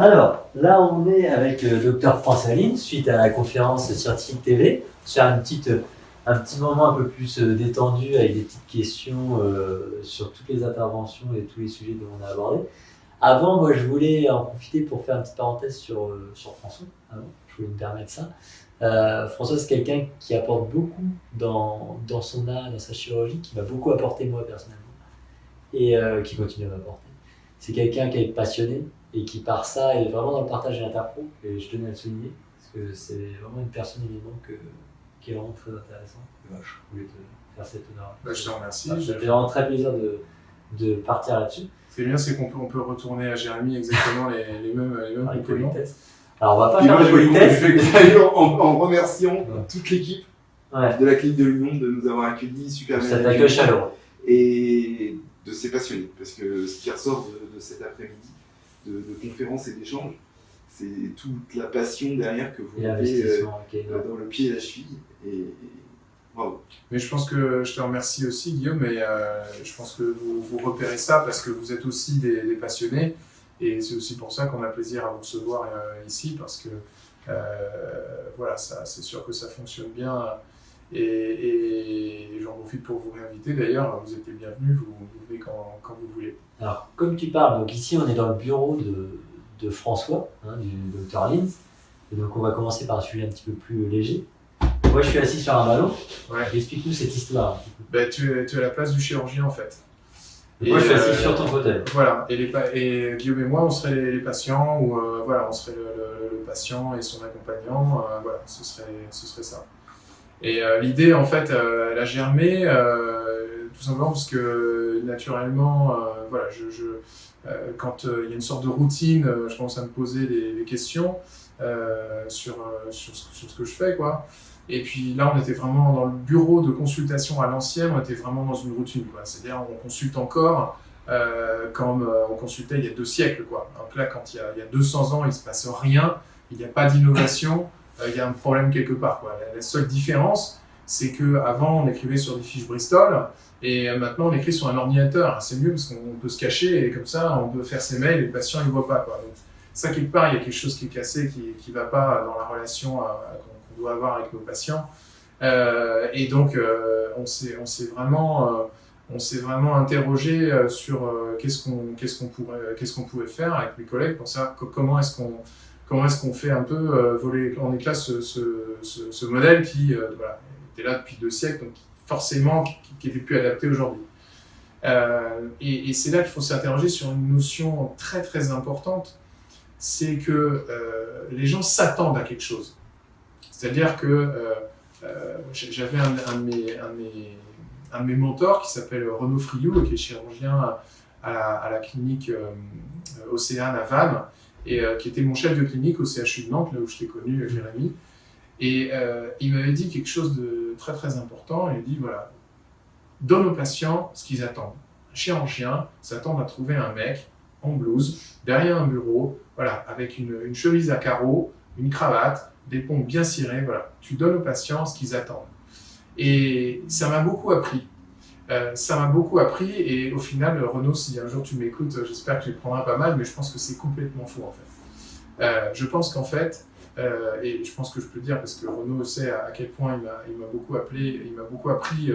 Alors, là, on est avec le docteur François Lin, suite à la conférence Scientifique TV, sur un petit moment un peu plus détendu avec des petites questions sur toutes les interventions et tous les sujets que l'on a abordés. Avant, moi, je voulais en profiter pour faire une petite parenthèse sur François. Je voulais me permettre ça. François, c'est quelqu'un qui apporte beaucoup dans son art, dans sa chirurgie, qui m'a beaucoup apporté moi personnellement, et qui continue à m'apporter. C'est quelqu'un qui est passionné et qui par ça est vraiment dans le partage et l'interpro, et je tenais à le souligner, parce que c'est vraiment une personne évidemment qui est vraiment très intéressante. Et je voulais te faire cet honneur. Je te remercie. Ça fait vraiment très plaisir de partir là-dessus. Ce qui est bien, c'est qu'on peut retourner à Jérémy exactement les mêmes compléments. Alors, on va pas faire de politesse. D'ailleurs, en remerciant toute l'équipe de la clinique de l'Union de nous avoir accueillis super bien. Cet accueil chaleureux. Et de ces passionnés. Parce que ce qui ressort de cet après-midi de conférences et d'échanges, c'est toute la passion derrière que vous avez dans le pied et la cheville. Et bravo. Mais je pense que je te remercie aussi, Guillaume, et je pense que vous repérez ça parce que vous êtes aussi des passionnés. Et c'est aussi pour ça qu'on a plaisir à vous recevoir ici, parce que voilà, c'est sûr que ça fonctionne bien. Et j'en profite pour vous réinviter. D'ailleurs, vous êtes les bienvenus, vous venez quand vous voulez. Alors, comme tu parles, donc ici on est dans le bureau de François, du Dr Lin. Et donc on va commencer par un sujet un petit peu plus léger. Moi je suis assis sur un ballon. Ouais. Explique-nous cette histoire. Tu es à la place du chirurgien en fait. Et moi je suis assis sur ton fauteuil. Voilà, et Guillaume et moi on serait les patients, ou voilà, on serait le patient et son accompagnant, voilà, ce serait ça. Et l'idée en fait elle a germé tout simplement parce que naturellement voilà, quand il y a une sorte de routine, je commence à me poser des questions sur ce que je fais, quoi. Et puis là, on était vraiment dans le bureau de consultation à l'ancienne, on était vraiment dans une routine, quoi. C'est-à-dire on consulte encore comme on consultait il y a 2 siècles, quoi. Donc là, quand il y a 200 ans, il ne se passe rien, il n'y a pas d'innovation, il y a un problème quelque part, quoi. La seule différence, c'est qu'avant, on écrivait sur des fiches Bristol, et maintenant, on écrit sur un ordinateur. C'est mieux parce qu'on peut se cacher, et comme ça, on peut faire ses mails, et le patient, il ne voit pas, quoi. Donc, ça, quelque part, il y a quelque chose qui est cassé, qui ne va pas dans la relation qu'on doit avoir avec nos patients. Et donc, on s'est vraiment interrogé sur qu'est-ce qu'on pouvait faire avec mes collègues pour savoir comment est-ce qu'on fait un peu voler en éclats ce modèle qui voilà, était là depuis 2 siècles, donc forcément qui n'était plus adapté aujourd'hui. Et c'est là qu'il faut s'interroger sur une notion très très importante, c'est que les gens s'attendent à quelque chose. C'est-à-dire que j'avais un de mes mentors qui s'appelle Renaud Friou, qui est chirurgien à la clinique Océane à Vannes, et qui était mon chef de clinique au CHU de Nantes, là où je t'ai connu, Jérémy. Et il m'avait dit quelque chose de très très important. Il dit voilà, donne aux patients ce qu'ils attendent. Un chirurgien s'attend à trouver un mec en blouse, derrière un bureau, voilà, avec une chemise à carreaux, une cravate, des pompes bien cirées, voilà. Tu donnes aux patients ce qu'ils attendent. Et ça m'a beaucoup appris. Et au final, Renaud, si un jour tu m'écoutes, j'espère que tu le prendras pas mal, mais je pense que c'est complètement faux en fait. Je pense qu'en fait, et je pense que je peux le dire parce que Renaud sait à quel point il m'a beaucoup appris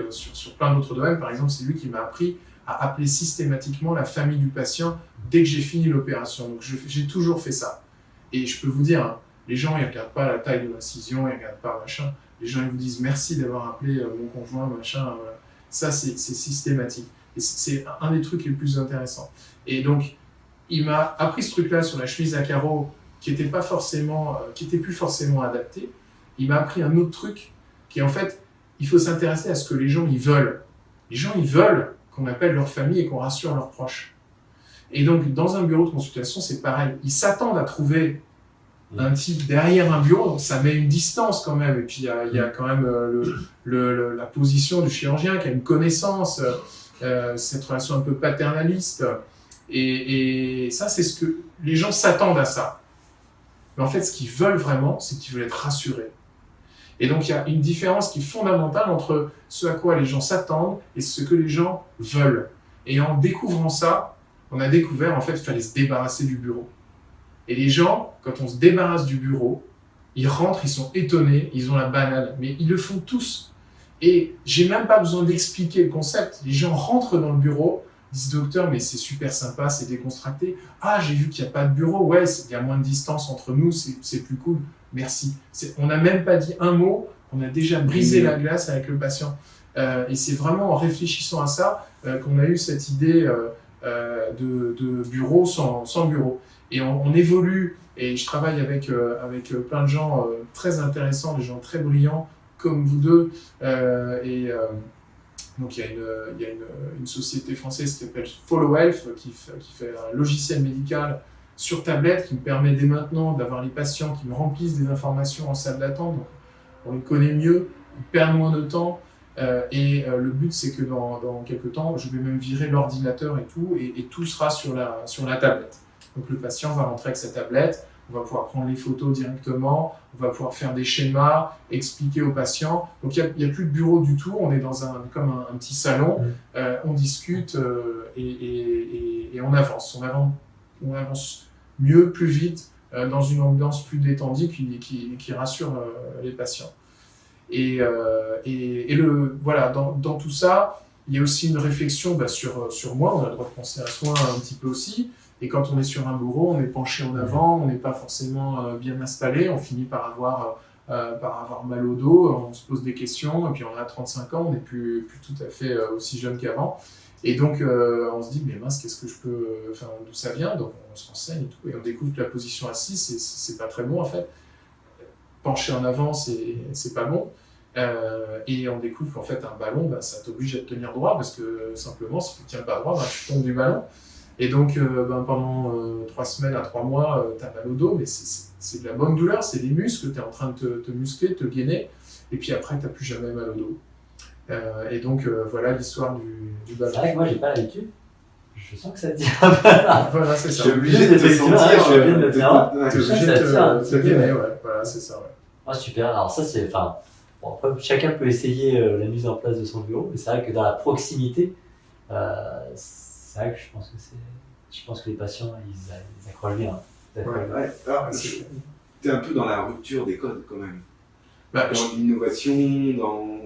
sur plein d'autres domaines. Par exemple, c'est lui qui m'a appris à appeler systématiquement la famille du patient dès que j'ai fini l'opération. Donc j'ai toujours fait ça. Et je peux vous dire, hein, les gens ils regardent pas la taille de l'incision, ils regardent pas machin. Les gens ils vous disent merci d'avoir appelé mon conjoint, machin. Voilà. Ça c'est systématique. Et c'est un des trucs les plus intéressants. Et donc il m'a appris ce truc-là sur la chemise à carreaux qui était plus forcément adapté. Il m'a appris un autre truc qui est en fait, il faut s'intéresser à ce que les gens ils veulent. Les gens ils veulent qu'on appelle leur famille et qu'on rassure leurs proches. Et donc, dans un bureau de consultation, c'est pareil. Ils s'attendent à trouver un type derrière un bureau, donc ça met une distance quand même. Et puis, il y a quand même la position du chirurgien qui a une connaissance, cette relation un peu paternaliste. Et ça, c'est ce que les gens s'attendent à ça. Mais en fait, ce qu'ils veulent vraiment, c'est qu'ils veulent être rassurés. Et donc, il y a une différence qui est fondamentale entre ce à quoi les gens s'attendent et ce que les gens veulent. Et en découvrant ça, on a découvert, en fait, qu'il fallait se débarrasser du bureau. Et les gens, quand on se débarrasse du bureau, ils rentrent, ils sont étonnés, ils ont la banane, mais ils le font tous. Et j'ai même pas besoin d'expliquer le concept. Les gens rentrent dans le bureau, disent docteur, mais c'est super sympa, c'est décontracté. Ah, j'ai vu qu'il n'y a pas de bureau, ouais, il y a moins de distance entre nous, c'est plus cool, merci. On n'a même pas dit un mot, on a déjà brisé la glace avec le patient. Et c'est vraiment en réfléchissant à ça qu'on a eu cette idée de bureau sans bureau. Et on évolue, et je travaille avec plein de gens très intéressants, des gens très brillants, comme vous deux. Donc il y a une société française qui s'appelle Follow Health, qui fait un logiciel médical sur tablette qui me permet dès maintenant d'avoir les patients qui me remplissent des informations en salle d'attente. Donc on les connaît mieux, ils perdent moins de temps. Le but, c'est que dans quelques temps, je vais même virer l'ordinateur et tout sera sur la tablette. Donc le patient va rentrer avec sa tablette, on va pouvoir prendre les photos directement, on va pouvoir faire des schémas, expliquer aux patients. Donc il n'y a plus de bureau du tout, on est comme un petit salon, on discute et on avance. On avance mieux, plus vite, dans une ambiance plus détendue qui rassure les patients. Voilà, dans tout ça, il y a aussi une réflexion sur moi, on a le droit de penser à soi un petit peu aussi. Et quand on est sur un bureau, on est penché en avant, on n'est pas forcément bien installé, on finit par avoir mal au dos, on se pose des questions, et puis on a 35 ans, on n'est plus tout à fait aussi jeune qu'avant. Et donc on se dit, mais mince, qu'est-ce que je peux, d'où ça vient? Donc on se renseigne et tout, et on découvre que la position assise, c'est pas très bon en fait. Pencher en avant, c'est pas bon. Et on découvre qu'en fait, un ballon, ça t'oblige à te tenir droit, parce que simplement, si tu ne tiens pas droit, tu tombes du ballon. Et donc, pendant 3 semaines à 3 mois, tu as mal au dos, mais c'est de la bonne douleur, c'est des muscles, tu es en train de te muscler, de te gainer, et puis après, tu n'as plus jamais mal au dos. Et donc, voilà l'histoire du ballon. C'est vrai que moi, j'ai pas l'habitude. Je sens que ça tire. Voilà, c'est ça. Je suis obligé de te sentir. Tu es obligé de te gainer, ouais. Voilà, c'est ça, ouais. Ah, super. Alors ça, c'est... Bon, après, chacun peut essayer la mise en place de son bureau, mais c'est vrai que dans la proximité, c'est vrai que je pense que les patients, ils accrochent bien. Ouais. Alors, tu es un peu dans la rupture des codes quand même. Dans l'innovation,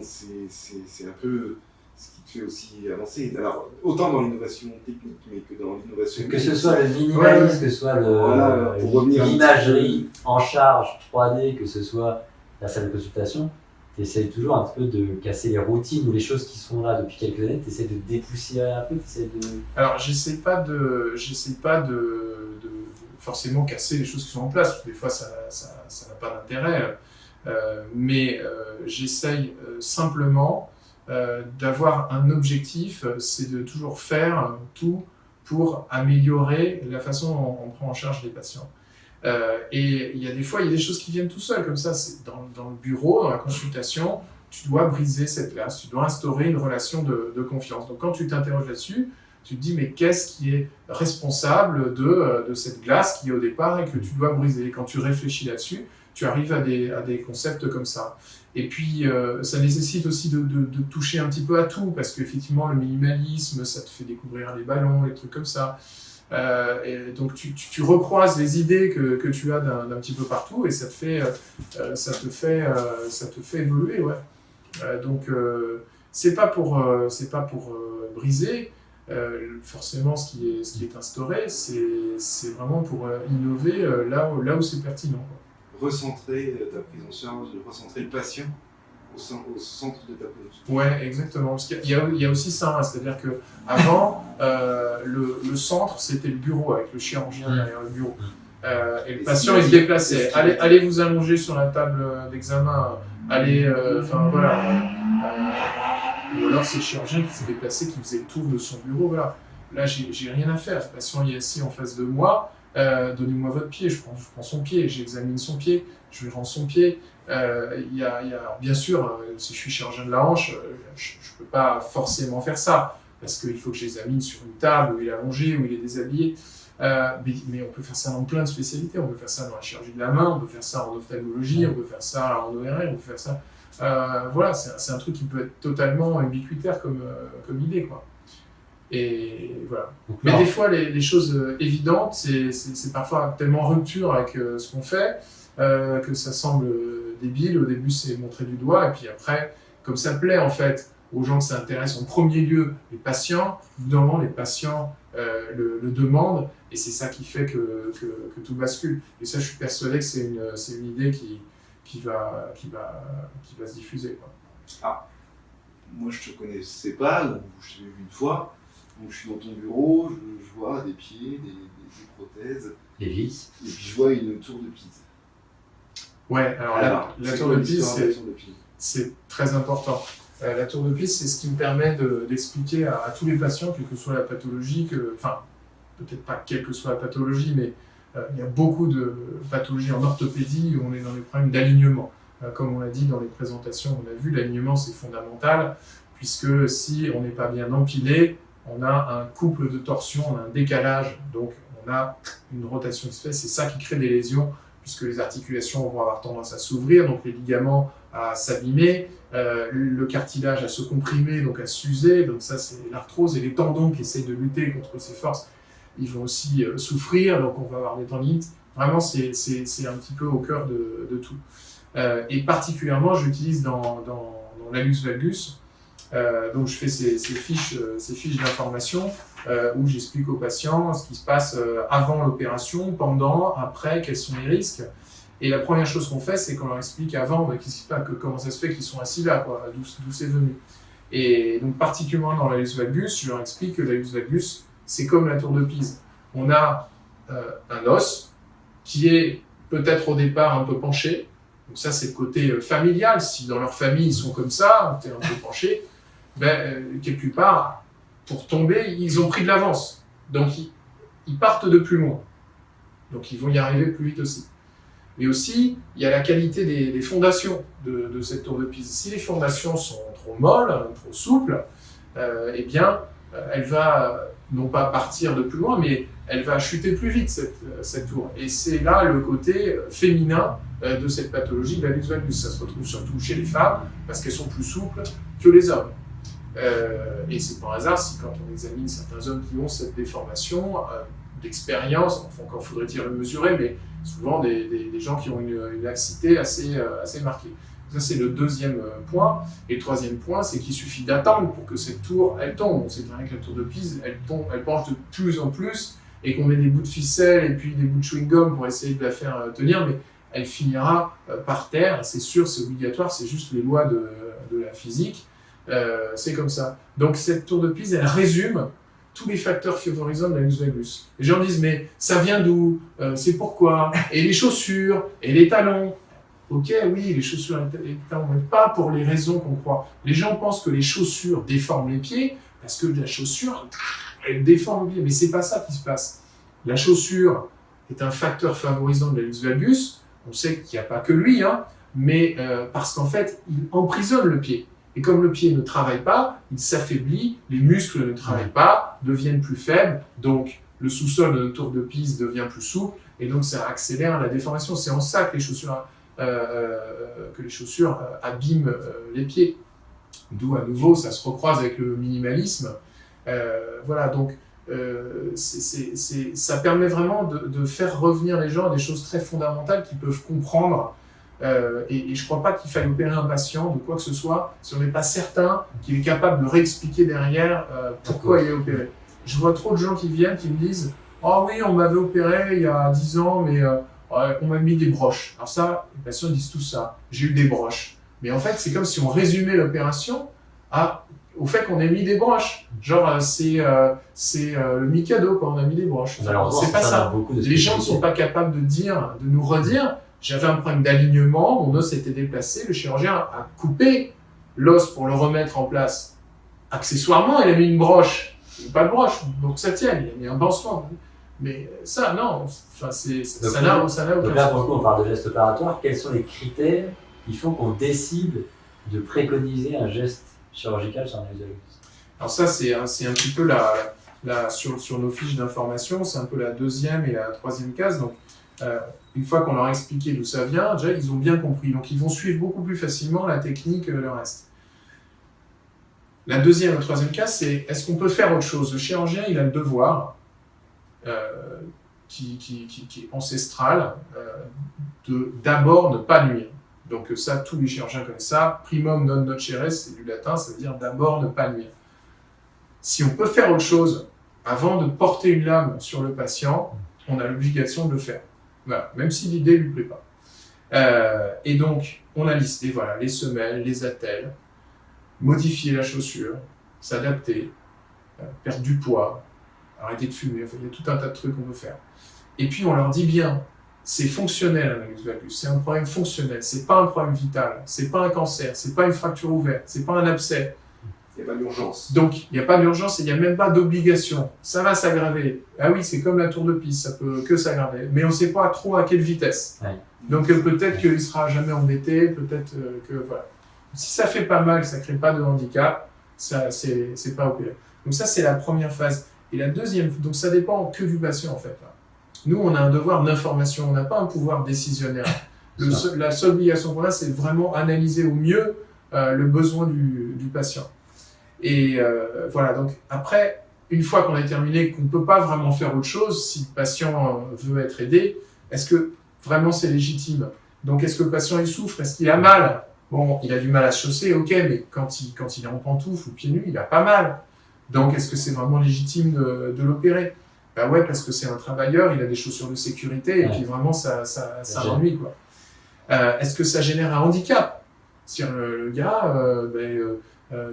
c'est un peu ce qui te fait aussi avancer. Alors, autant dans l'innovation technique, mais que dans l'innovation... Que ce soit le minimalisme, que ce soit l'imagerie en charge 3D, que ce soit la salle de consultation, tu essaies toujours un peu de casser les routines ou les choses qui sont là depuis quelques années, tu essaies de dépoussiérer un peu, Alors, j'essaie pas de forcément casser les choses qui sont en place, parce que des fois ça n'a pas d'intérêt, mais j'essaye simplement d'avoir un objectif, c'est de toujours faire tout pour améliorer la façon dont on prend en charge les patients. Et il y a des fois, il y a des choses qui viennent tout seul, comme ça, c'est dans le bureau, dans la consultation, tu dois briser cette glace, tu dois instaurer une relation de confiance. Donc quand tu t'interroges là-dessus, tu te dis, mais qu'est-ce qui est responsable de cette glace qui est au départ et que tu dois briser? Et quand tu réfléchis là-dessus, tu arrives à des concepts comme ça. Et puis, ça nécessite aussi de toucher un petit peu à tout, parce qu'effectivement, le minimalisme, ça te fait découvrir les ballons, les trucs comme ça. Et donc tu recroises les idées que tu as d'un petit peu partout, et ça te fait évoluer, ouais. Donc c'est pas pour briser forcément ce qui est instauré, c'est vraiment pour innover là où c'est pertinent, quoi. Recentrer ta prise en charge, recentrer le patient au centre de ta prise. Ouais, exactement. Parce qu'il y a aussi ça, hein, c'est-à-dire que avant le centre, c'était le bureau avec le chirurgien derrière le bureau. Et le patient, il se déplaçait. Allez vous allonger sur la table d'examen. Voilà. Ou alors c'est le chirurgien qui s'est déplacé, qui faisait le tour de son bureau. Voilà. Là, j'ai rien à faire. Le patient est assis en face de moi. Donnez-moi votre pied. Je prends son pied. J'examine son pied. Je lui rends son pied. Bien sûr, si je suis chirurgien de la hanche, je ne peux pas forcément faire ça, parce qu'il faut que je l'examine sur une table où il est allongé, où il est déshabillé. Mais on peut faire ça dans plein de spécialités. On peut faire ça dans la chirurgie de la main, on peut faire ça en ophtalmologie, on peut faire ça en ORL, on peut faire ça... voilà, c'est un truc qui peut être totalement ubiquitaire comme idée, quoi. Et voilà. Mais des fois, les choses évidentes, c'est parfois tellement en rupture avec ce qu'on fait que ça semble débile. Au début, c'est montrer du doigt, et puis après, comme ça plaît en fait aux gens que ça intéresse, en premier lieu les patients, évidemment les patients le demandent, et c'est ça qui fait que tout bascule. Et ça, je suis persuadé que c'est une idée qui va se diffuser, quoi. Ah, moi je te connaissais pas, donc je t'ai vu une fois, donc je suis dans ton bureau, je vois des pieds, des prothèses, des vis, et puis je vois une tour de Pise. Ouais, alors la tour de Pise, c'est très important. La tour de Pise, c'est ce qui me permet d'expliquer à tous les patients, quelle que soit la pathologie, enfin, peut-être pas quelle que soit la pathologie, mais il y a beaucoup de pathologies en orthopédie où on est dans les problèmes d'alignement. Comme on l'a dit dans les présentations, on a vu, l'alignement c'est fondamental, puisque si on n'est pas bien empilé, on a un couple de torsion, on a un décalage, donc on a une rotation qui se fait, c'est ça qui crée des lésions, puisque les articulations vont avoir tendance à s'ouvrir, donc les ligaments à s'abîmer, le cartilage à se comprimer, donc à s'user, donc ça c'est l'arthrose, et les tendons qui essayent de lutter contre ces forces, ils vont aussi souffrir, donc on va avoir des tendinites. Vraiment, c'est un petit peu au cœur de tout. Et particulièrement, j'utilise dans l'allus valgus, donc je fais ces fiches d'information où j'explique aux patients ce qui se passe avant l'opération, pendant, après, quels sont les risques. Et la première chose qu'on fait, c'est qu'on leur explique avant comment ça se fait qu'ils sont assis là, d'où c'est venu. Et donc particulièrement dans l'allus valgus, je leur explique que l'allus valgus, c'est comme la tour de Pise. On a un os qui est peut-être au départ un peu penché. Donc ça, c'est le côté familial. Si dans leur famille, ils sont comme ça, un peu penchés, quelque part, pour tomber, ils ont pris de l'avance. Donc, ils partent de plus loin. Donc, ils vont y arriver plus vite aussi. Mais aussi, il y a la qualité des fondations de cette tour de Pise. Si les fondations sont trop molles, trop souples, eh bien, elle va non pas partir de plus loin, mais elle va chuter plus vite, cette tour. Et c'est là le côté féminin de cette pathologie de l'allus valgus. Ça se retrouve surtout chez les femmes, parce qu'elles sont plus souples que les hommes. Et c'est par hasard si quand on examine certains hommes qui ont cette déformation d'expérience, enfin encore faudrait-il le mesurer, mais souvent des gens qui ont une laxité assez marquée. Ça c'est le deuxième point. Et le troisième point, c'est qu'il suffit d'attendre pour que cette tour, elle tombe. On sait bien que la tour de Pise, elle penche de plus en plus, et qu'on met des bouts de ficelle et puis des bouts de chewing-gum pour essayer de la faire tenir, mais elle finira par terre, c'est sûr, c'est obligatoire, c'est juste les lois de la physique. C'est comme ça. Donc cette tour de Pise, elle résume tous les facteurs favorisants de l'allus valgus. Les gens disent, mais ça vient d'où? C'est pourquoi? Et les chaussures? Et les talons? Ok, oui, les chaussures et les talons, mais pas pour les raisons qu'on croit. Les gens pensent que les chaussures déforment les pieds, parce que la chaussure, elle déforme le pied. Mais c'est pas ça qui se passe. La chaussure est un facteur favorisant de l'allus valgus. On sait qu'il n'y a pas que lui, mais parce qu'en fait, il emprisonne le pied. Et comme le pied ne travaille pas, il s'affaiblit, les muscles ne travaillent pas, deviennent plus faibles, donc le sous-sol de notre tour de Pise devient plus souple, et donc ça accélère la déformation. C'est en ça que les chaussures abîment les pieds. D'où à nouveau, ça se recroise avec le minimalisme. Voilà, donc ça permet vraiment de faire revenir les gens à des choses très fondamentales qu'ils peuvent comprendre. Et je ne crois pas qu'il faille opérer un patient de quoi que ce soit si on n'est pas certain qu'il est capable de réexpliquer derrière pourquoi il est opéré. Je vois trop de gens qui viennent, qui me disent « Oh oui, on m'avait opéré il y a 10 ans, mais on m'a mis des broches. » Alors ça, les patients disent tout ça. « J'ai eu des broches. » Mais en fait, c'est comme si on résumait l'opération au fait qu'on ait mis des broches. Genre, c'est le Mikado quand on a mis des broches. C'est pas ça. Les gens ne sont pas capables de nous redire « J'avais un problème d'alignement, mon os était déplacé, le chirurgien a coupé l'os pour le remettre en place. Accessoirement, il a mis une broche. Pas de broche, donc ça tient, il a mis un pansement. » Mais ça, non, ça n'a aucun sens. Donc là, pour le coup, on parle de geste opératoire. Quels sont les critères qui font qu'on décide de préconiser un geste chirurgical sur un allus valgus? Alors ça, c'est un petit peu sur nos fiches d'information, c'est un peu la deuxième et la troisième case. Donc, une fois qu'on leur a expliqué d'où ça vient, déjà, ils ont bien compris. Donc, ils vont suivre beaucoup plus facilement la technique que le reste. Le troisième cas, c'est est-ce qu'on peut faire autre chose? Le chirurgien, il a le devoir, qui est ancestral, d'abord ne pas nuire. Donc ça, tous les chirurgiens connaissent ça. Primum non nocere, c'est du latin, ça veut dire d'abord ne pas nuire. Si on peut faire autre chose avant de porter une lame sur le patient, on a l'obligation de le faire. Voilà, même si l'idée ne lui plaît pas. Et donc, on a listé les semelles, les attelles, modifier la chaussure, s'adapter, perdre du poids, arrêter de fumer, il y a tout un tas de trucs qu'on peut faire. Et puis on leur dit bien, c'est fonctionnel un annulus valgus, c'est un problème fonctionnel, c'est pas un problème vital, c'est pas un cancer, c'est pas une fracture ouverte, c'est pas un abcès. Il n'y a pas d'urgence. Donc il n'y a pas d'urgence et il n'y a même pas d'obligation. Ça va s'aggraver. Ah oui, c'est comme la tour de Pise, ça peut que s'aggraver. Mais on ne sait pas trop à quelle vitesse. Ouais. Donc peut-être qu'il ne sera jamais embêté, peut-être que voilà. Si ça fait pas mal, ça ne crée pas de handicap, ça c'est pas opéré. Donc ça c'est la première phase. Et la deuxième, donc ça dépend que du patient en fait. Nous on a un devoir d'information, on n'a pas un pouvoir décisionnaire. La seule obligation qu'on a, c'est vraiment analyser au mieux le besoin du patient. Et voilà, donc après, une fois qu'on a terminé, qu'on ne peut pas vraiment faire autre chose, si le patient veut être aidé, est-ce que vraiment c'est légitime? Donc est-ce que le patient il souffre? Est-ce qu'il a mal? Bon, il a du mal à se chausser, ok, mais quand il est en pantoufle ou pieds nus, il a pas mal. Donc est-ce que c'est vraiment légitime de l'opérer? Ben ouais, parce que c'est un travailleur, il a des chaussures de sécurité, et puis vraiment ça l'ennuie, quoi. Est-ce que ça génère un handicap? Si le gars,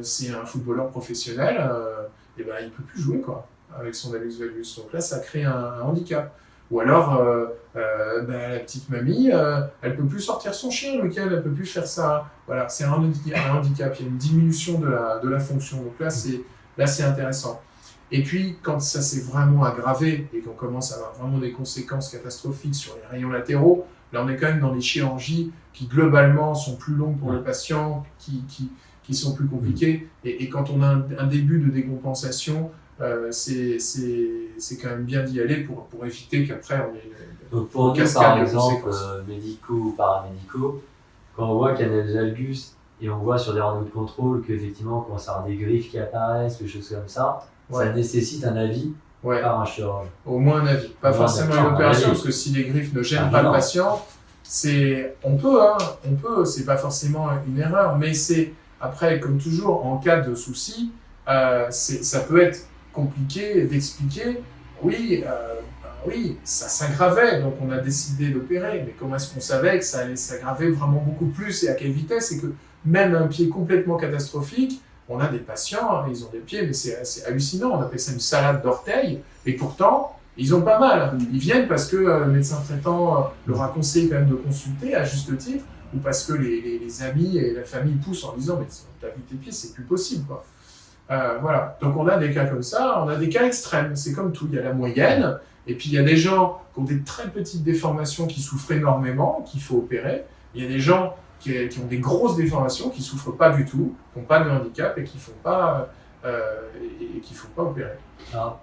c'est un footballeur professionnel, et ben il peut plus jouer quoi avec son annulus valgus. Donc là, ça crée un handicap. Ou alors, la petite mamie, elle peut plus sortir son chien le week-end, elle peut plus faire ça. Voilà, c'est un handicap. Il y a une diminution de la fonction. Donc là, c'est intéressant. Et puis, quand ça s'est vraiment aggravé et qu'on commence à avoir vraiment des conséquences catastrophiques sur les rayons latéraux, là, on est quand même dans les chirurgies qui globalement sont plus longues pour le patient, qui sont plus compliquées. Et quand on a un début de décompensation, c'est quand même bien d'y aller pour éviter qu'après on ait donc pour nous, par exemple, médicaux ou paramédicaux, quand on voit qu'il y a un annulus valgus et on voit sur des rendez-vous de contrôle qu'effectivement, quand ça a des griffes qui apparaissent, des choses comme ça, ça nécessite un avis par un chirurgien. Au moins un avis. Pas forcément une opération, parce que si les griffes ne gênent pas le patient, on peut, c'est pas forcément une erreur, mais c'est, après, comme toujours, en cas de souci, ça peut être compliqué d'expliquer, oui, ça s'aggravait, donc on a décidé d'opérer, mais comment est-ce qu'on savait que ça allait s'aggraver vraiment beaucoup plus et à quelle vitesse? Et que même un pied complètement catastrophique, on a des patients, ils ont des pieds, mais c'est hallucinant, on appelle ça une salade d'orteils, et pourtant, ils ont pas mal. Ils viennent parce que le médecin traitant leur a conseillé quand même de consulter, à juste titre, ou parce que les amis et la famille poussent en disant « mais t'as vu tes pieds, c'est plus possible ». Voilà, donc on a des cas comme ça, on a des cas extrêmes, c'est comme tout, il y a la moyenne, et puis il y a des gens qui ont des très petites déformations qui souffrent énormément, qu'il faut opérer, il y a des gens qui ont des grosses déformations, qui ne souffrent pas du tout, qui n'ont pas de handicap et qui ne font pas opérer. Alors,